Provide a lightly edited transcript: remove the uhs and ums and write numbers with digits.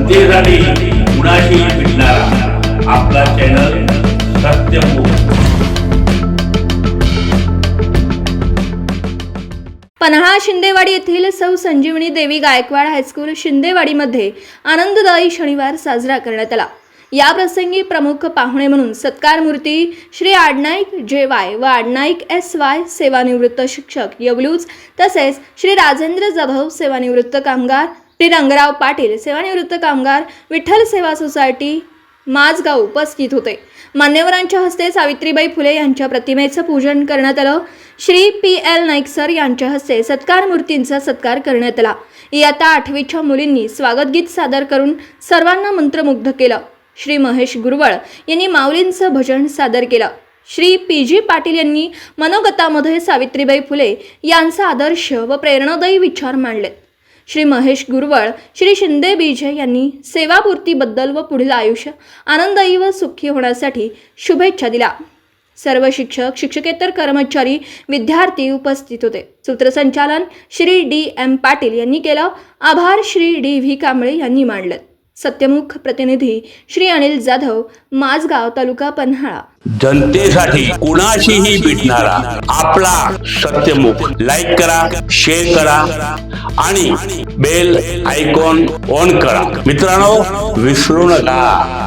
जनतेसाठी कुणाशी भेटणारा आपला चॅनल सत्यमुख। पन्हाळा शिंदेवाडी येथील सौ संजीवनी देवी गायकवाड हायस्कूल शिंदेवाडीमध्ये आनंददायी शनिवार साजरा करण्यात आला। या प्रसंगी प्रमुख पाहुणे म्हणून सत्कार मूर्ती श्री आडनाईक JY व आडनाईक SY सेवानिवृत्त शिक्षक यवलूज तसेच श्री राजेंद्र जाधव सेवानिवृत्त कामगार, श्री रंगराव पाटील सेवानिवृत्त कामगार, विठ्ठल सेवा सोसायटी माझगाव उपस्थित होते। मान्यवरांच्या हस्ते सावित्रीबाई फुले यांच्या प्रतिमेचं पूजन करण्यात आलं। श्री PL नाईक सर यांच्या हस्ते सत्कार मूर्तींचा सत्कार करण्यात आला। इयत्ता 8वीच्या मुलींनी स्वागत गीत सादर करून सर्वांना मंत्रमुग्ध केलं। श्री महेश गुरवळ यांनी माऊलींचं भजन सादर केलं। श्री PG पाटील यांनी मनोगतामध्ये सावित्रीबाई फुले यांचा आदर्श व प्रेरणादायी विचार मांडले। श्री महेश गुरवळ, श्री शिंदे BJ यांनी सेवापूर्तीबद्दल व पुढील आयुष्य आनंददायी व सुखी होण्यासाठी शुभेच्छा दिल्या। सर्व शिक्षक, शिक्षकेतर कर्मचारी, विद्यार्थी उपस्थित होते। सूत्रसंचालन श्री DM पाटील यांनी केलं। आभार श्री DV कांबळे यांनी मांडले। सत्यमुख प्रतिनिधी श्री अनिल जाधव, माझगाव, तालुका पन्हाळा। जनतेसाठी कुणाशीही भेटणारा आपला सत्यमुख। लाईक करा, शेअर करा आणि बेल आयकॉन ऑन करा। मित्रांनो, विसरू नका।